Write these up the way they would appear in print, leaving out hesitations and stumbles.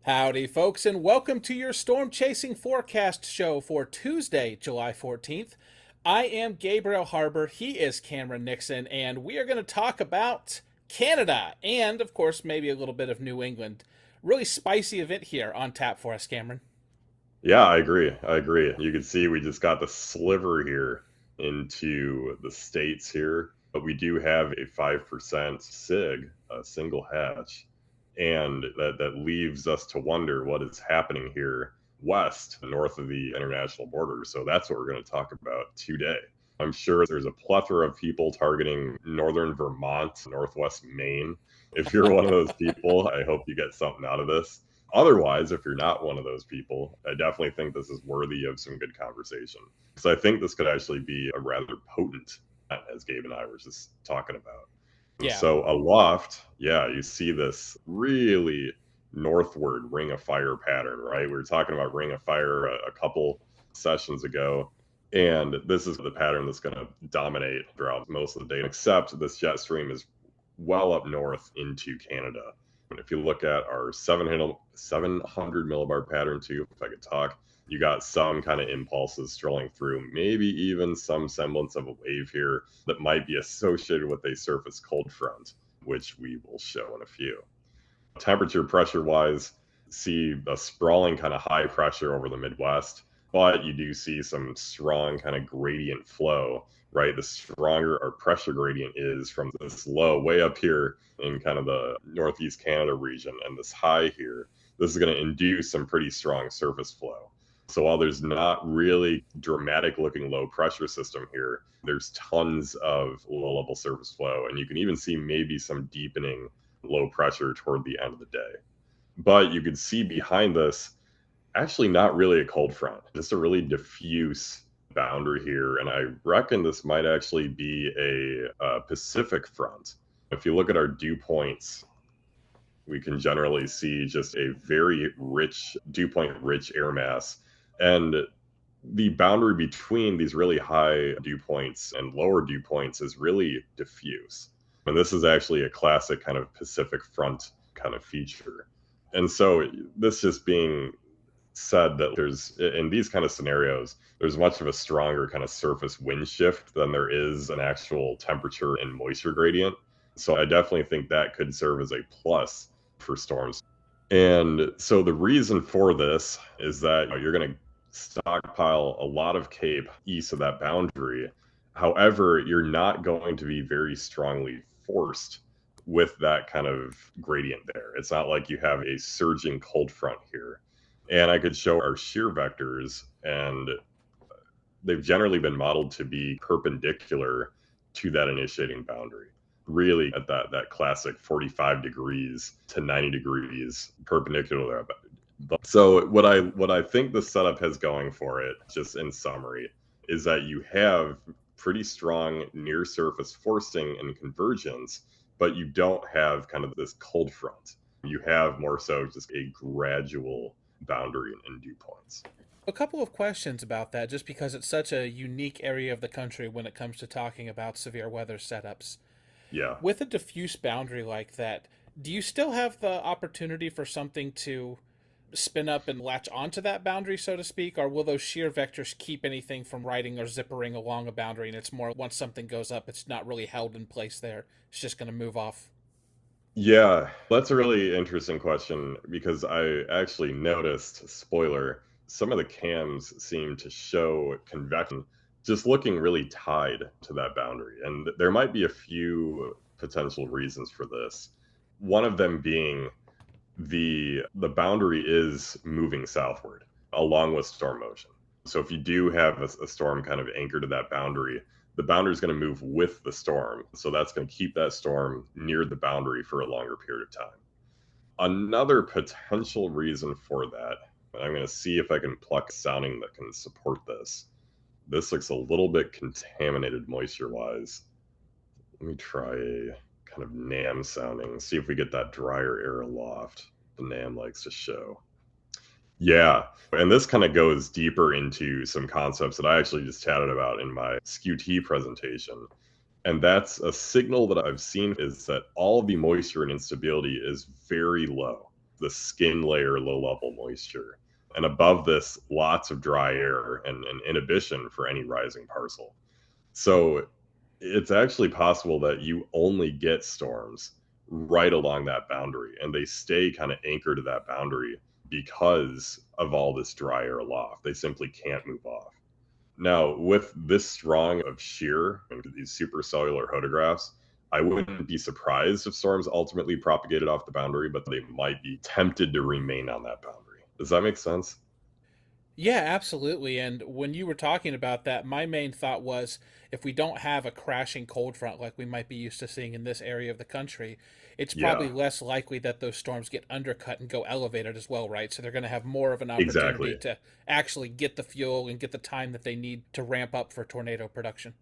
Howdy, folks, and welcome to your storm chasing forecast show for Tuesday, July 14th. I am Gabriel Harbor, he is Cameron Nixon, and we are going to talk about Canada and, of course, maybe a little bit of New England. Really spicy event here on tap for us, Cameron. Yeah, I agree. I agree. You can see we just got the sliver here into the states here, but we do have a 5% SIG, a single hatch, and that leaves us to wonder what is happening here west, north of the international border. So that's what we're going to talk about today. I'm sure there's a plethora of people targeting northern Vermont, northwest Maine. If you're one of those people, I hope you get something out of this. Otherwise, if you're not one of those people, I definitely think this is worthy of some good conversation. So I think this could actually be a rather potent, as Gabe and I were just talking about. Yeah. So Aloft, yeah, you see this really northward ring of fire pattern, right? We were talking about ring of fire a couple sessions ago, and this is the pattern that's going to dominate throughout most of the day, except this jet stream is well up north into Canada. And if you look at our 700 millibar pattern too, if I could talk, you got some kind of impulses strolling through, maybe even some semblance of a wave here that might be associated with a surface cold front, which we will show in a few. Temperature pressure wise, see a sprawling kind of high pressure over the Midwest, but you do see some strong kind of gradient flow, right? The stronger our pressure gradient is from this low way up here in kind of the Northeast Canada region and this high here, this is going to induce some pretty strong surface flow. So while there's not really dramatic looking low pressure system here, there's tons of low level surface flow. And you can even see maybe some deepening low pressure toward the end of the day. But you could see behind this, actually not really a cold front, just a really diffuse boundary here. And I reckon this might actually be a Pacific front. If you look at our dew points, we can generally see just a very rich, dew point rich air mass. And the boundary between these really high dew points and lower dew points is really diffuse. And this is actually a classic kind of Pacific front kind of feature. And so this just being said that there's, in these kind of scenarios, there's much of a stronger kind of surface wind shift than there is an actual temperature and moisture gradient. So I definitely think that could serve as a plus for storms. And so the reason for this is that you're going to stockpile a lot of CAPE east of that boundary. However, you're not going to be very strongly forced with that kind of gradient there. It's not like you have a surging cold front here. And I could show our shear vectors, and they've generally been modeled to be perpendicular to that initiating boundary. Really at that classic 45 degrees to 90 degrees perpendicular. So what I think the setup has going for it, just in summary, is that you have pretty strong near surface forcing and convergence, but you don't have kind of this cold front. You have more so just a gradual boundary and dew points. A couple of questions about that, just because it's such a unique area of the country when it comes to talking about severe weather setups. Yeah. With a diffuse boundary like that, do you still have the opportunity for something to spin up and latch onto that boundary, so to speak, or will those shear vectors keep anything from riding or zippering along a boundary, and it's more once something goes up, it's not really held in place there, it's just going to move off? Yeah, that's a really interesting question because I actually noticed, spoiler, some of the cams seem to show convection just looking really tied to that boundary. And there might be a few potential reasons for this. One of them being the boundary is moving southward along with storm motion. So if you do have a storm kind of anchored to that boundary, the boundary is going to move with the storm. So that's going to keep that storm near the boundary for a longer period of time. Another potential reason for that, and I'm going to see if I can pluck sounding that can support this. This looks a little bit contaminated moisture wise. Let me try a kind of NAM sounding, see if we get that drier air aloft the NAM likes to show. Yeah, and this kind of goes deeper into some concepts that I actually just chatted about in my SKUT presentation. And that's a signal that I've seen is that all of the moisture and instability is very low. the skin layer low level moisture. And above this, lots of dry air and inhibition for any rising parcel. So it's actually possible that you only get storms right along that boundary and they stay kind of anchored to that boundary because of all this dry air aloft. They simply can't move off. Now, with this strong of shear and these supercellular hodographs, I wouldn't be surprised if storms ultimately propagated off the boundary, but they might be tempted to remain on that boundary. Does that make sense? Yeah, absolutely. And when you were talking about that, my main thought was if we don't have a crashing cold front like we might be used to seeing in this area of the country, it's probably Yeah, less likely that those storms get undercut and go elevated as well, right? So they're going to have more of an opportunity exactly. to actually get the fuel and get the time that they need to ramp up for tornado production.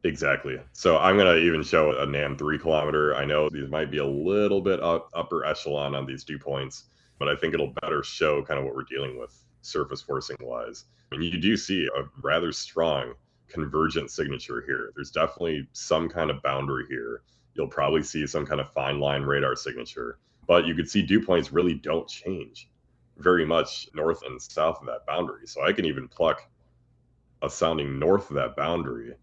Exactly. So I'm going to even show a NAM 3 kilometer. I know these might be a little bit upper echelon on these dew points, but I think it'll better show kind of what we're dealing with surface forcing wise. I mean, you do see a rather strong convergent signature here. There's definitely some kind of boundary here. You'll probably see some kind of fine line radar signature, but you could see dew points really don't change very much north and south of that boundary. So I can even pluck a sounding north of that boundary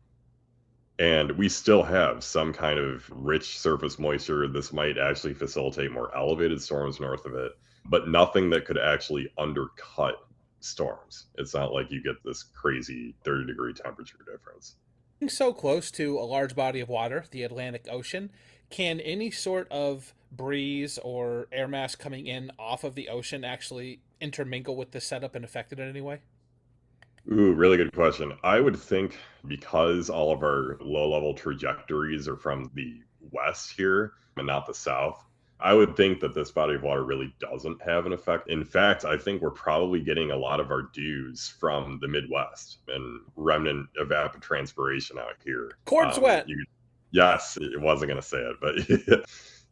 and we still have some kind of rich surface moisture. This might actually facilitate more elevated storms north of it, but nothing that could actually undercut storms. It's not like you get this crazy 30-degree temperature difference. Being so close to a large body of water, the Atlantic Ocean, can any sort of breeze or air mass coming in off of the ocean actually intermingle with this setup and affect it in any way? Ooh, really good question. I would think because all of our low level trajectories are from the west here and not the south, I would think that this body of water really doesn't have an effect. In fact, I think we're probably getting a lot of our dews from the Midwest and remnant evapotranspiration out here. Cord sweat! Yes, it wasn't going to say it, but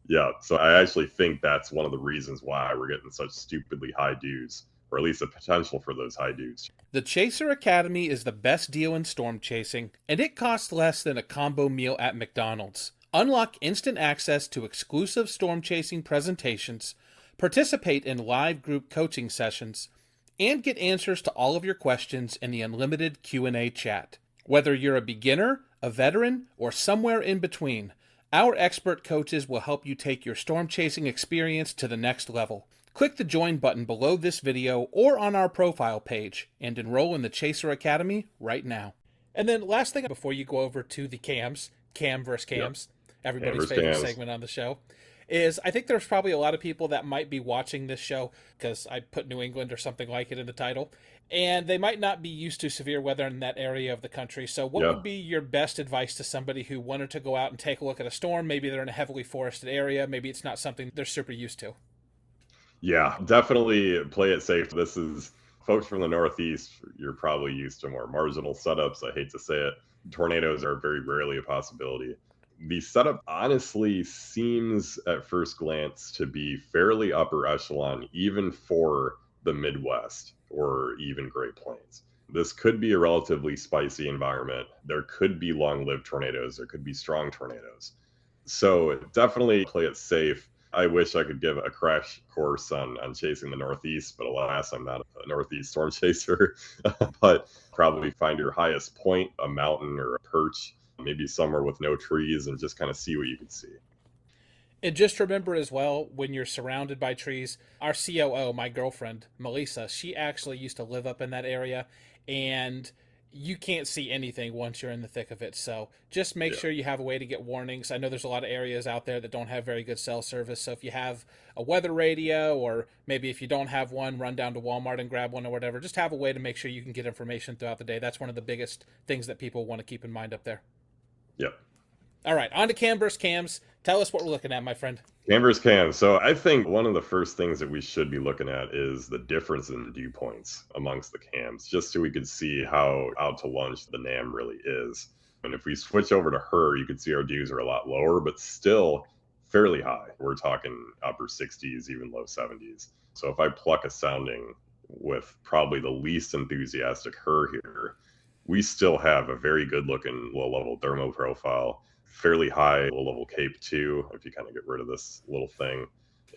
yeah. So I actually think that's one of the reasons why we're getting such stupidly high dews, or at least the potential for those high dews. The Chaser Academy is the best deal in storm chasing, and it costs less than a combo meal at McDonald's. Unlock instant access to exclusive storm chasing presentations, participate in live group coaching sessions, and get answers to all of your questions in the unlimited Q&A chat. Whether you're a beginner, a veteran, or somewhere in between, our expert coaches will help you take your storm chasing experience to the next level. Click the join button below this video or on our profile page and enroll in the Chaser Academy right now. And then last thing before you go over to the cams, Cam versus Yep. Cams, everybody's Amber's favorite cams. segment on the show, is I think there's probably a lot of people that might be watching this show because I put New England or something like it in the title, and they might not be used to severe weather in that area of the country. So what Yeah. would be your best advice to somebody who wanted to go out and take a look at a storm? Maybe they're in a heavily forested area, maybe it's not something they're super used to. Yeah, definitely play it safe. This is folks from the Northeast. You're probably used to more marginal setups. I hate to say it. Tornadoes are very rarely a possibility. The setup honestly seems at first glance to be fairly upper echelon, even for the Midwest or even Great Plains. This could be a relatively spicy environment. There could be long lived tornadoes, there could be strong tornadoes. So definitely play it safe. I wish I could give a crash course on chasing the Northeast, but alas, I'm not a Northeast storm chaser. But probably find your highest point, a mountain or a perch, maybe somewhere with no trees, and just kind of see what you can see. And just remember as well, when you're surrounded by trees, our COO, my girlfriend, Melissa, she actually used to live up in that area, and you can't see anything once you're in the thick of it. So just make Yeah. sure you have a way to get warnings. I know there's a lot of areas out there that don't have very good cell service. So if you have a weather radio, or maybe if you don't have one, run down to Walmart and grab one or whatever. Just have a way to make sure you can get information throughout the day. That's one of the biggest things that people want to keep in mind up there. Yep. All right, on to Cam versus Cams. Tell us what we're looking at, my friend. Canvas cam. So I think one of the first things that we should be looking at is the difference in dew points amongst the cams, just so we could see how out to lunch the NAM really is. And if we switch over to her, you can see our dews are a lot lower, but still fairly high. We're talking upper 60s, even low 70s. So if I pluck a sounding with probably the least enthusiastic her here, we still have a very good looking low level thermo profile, fairly high low level cape too, if you kind of get rid of this little thing.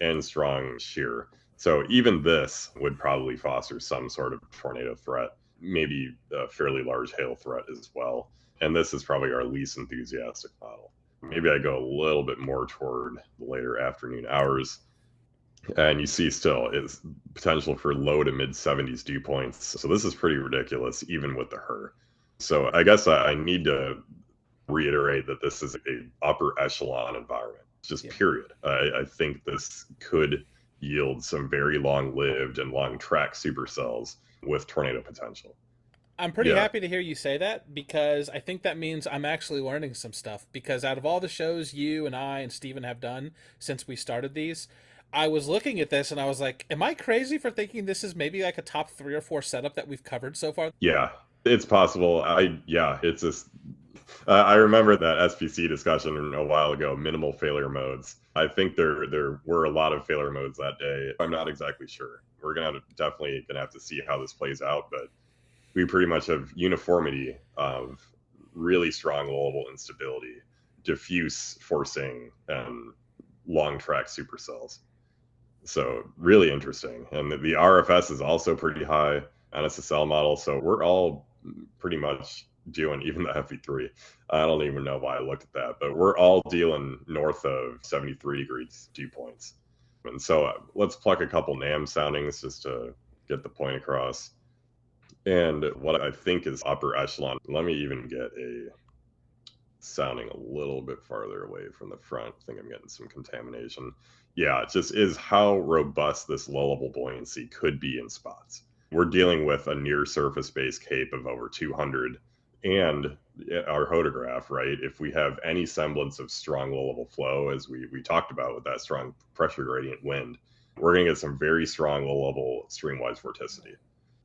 and strong shear. So even this would probably foster some sort of tornado threat, maybe a fairly large hail threat as well. And this is probably our least enthusiastic model. Maybe I go a little bit more toward the later afternoon hours. And you see still is potential for low to mid 70s dew points. So this is pretty ridiculous, even with the HER. So I guess I need to reiterate that this is a upper echelon environment, just period. I think this could yield some very long-lived and long-track supercells with tornado potential. I'm pretty happy to hear you say that, because I think that means I'm actually learning some stuff. Because out of all the shows you and I and Steven have done since we started these, I was looking at this and I was like, am I crazy for thinking this is maybe like a top 3 or 4 setup that we've covered so far? Yeah, it's possible. It's just I remember that SPC discussion a while ago, minimal failure modes. I think there were a lot of failure modes that day. I'm not exactly sure. We're definitely gonna have to see how this plays out, but we pretty much have uniformity of really strong low-level instability, diffuse forcing, and long track supercells. So really interesting. And the RFS is also pretty high on SSL model. So we're all pretty much doing, even the FE3. I don't even know why I looked at that, but we're all dealing north of 73 degrees dew points. And so let's pluck a couple NAM soundings just to get the point across. And what I think is upper echelon, let me even get a sounding a little bit farther away from the front. I think I'm getting some contamination. Yeah, it just is how robust this low-level buoyancy could be in spots. We're dealing with a near surface base cape of over 200, and our hodograph, right? If we have any semblance of strong low-level flow, as we talked about with that strong pressure gradient wind, we're going to get some very strong low-level streamwise vorticity.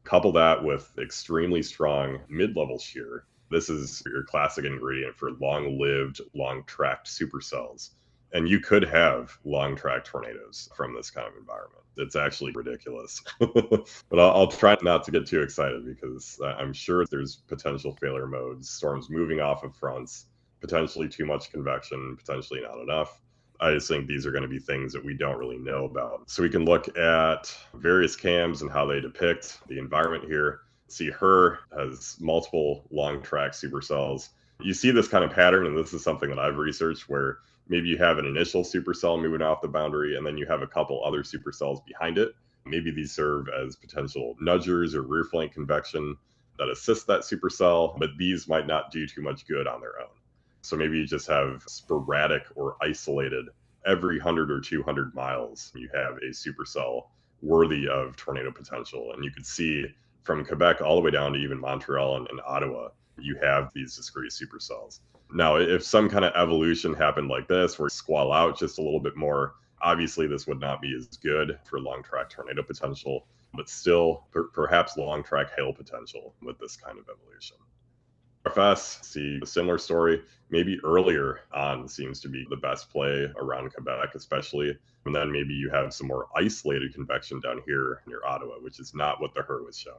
Couple that with extremely strong mid-level shear. This is your classic ingredient for long-lived, long-tracked supercells. And you could have long-track tornadoes from this kind of environment. It's actually ridiculous. But I'll try not to get too excited, because I'm sure there's potential failure modes, storms moving off of fronts, potentially too much convection, potentially not enough. I just think these are going to be things that we don't really know about. So we can look at various cams and how they depict the environment here. See, HER has multiple long track supercells. You see this kind of pattern, and this is something that I've researched, where maybe you have an initial supercell moving off the boundary, and then you have a couple other supercells behind it. Maybe these serve as potential nudgers or rear flank convection that assist that supercell, but these might not do too much good on their own. So maybe you just have sporadic or isolated, every 100 or 200 miles, you have a supercell worthy of tornado potential. And you could see from Quebec all the way down to even Montreal and Ottawa, you have these discrete supercells. Now, if some kind of evolution happened like this, where you squall out just a little bit more, obviously this would not be as good for long track tornado potential, but still perhaps long track hail potential with this kind of evolution. RFS, see a similar story. Maybe earlier on seems to be the best play around Quebec, especially. And then maybe you have some more isolated convection down here near Ottawa, which is not what the HER was showing.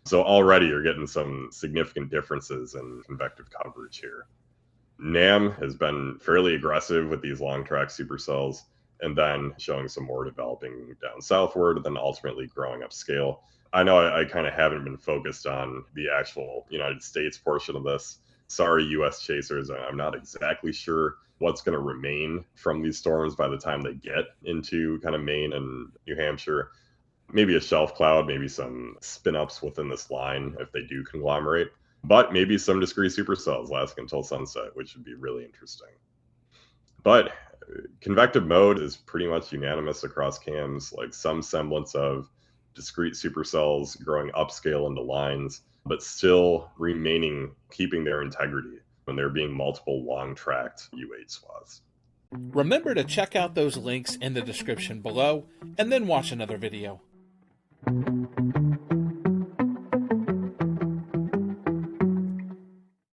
So already you're getting some significant differences in convective coverage here. NAM has been fairly aggressive with these long track supercells, and then showing some more developing down southward, and then ultimately growing up scale. I know I kind of haven't been focused on the actual United States portion of this. Sorry, US chasers, I'm not exactly sure what's going to remain from these storms by the time they get into kind of Maine and New Hampshire. Maybe a shelf cloud, maybe some spin-ups within this line if they do conglomerate, but maybe some discrete supercells lasting until sunset, which would be really interesting. But convective mode is pretty much unanimous across cams, like some semblance of discrete supercells growing upscale into lines, but still keeping their integrity when there being multiple long-tracked U8 swaths. Remember to check out those links in the description below, and then watch another video.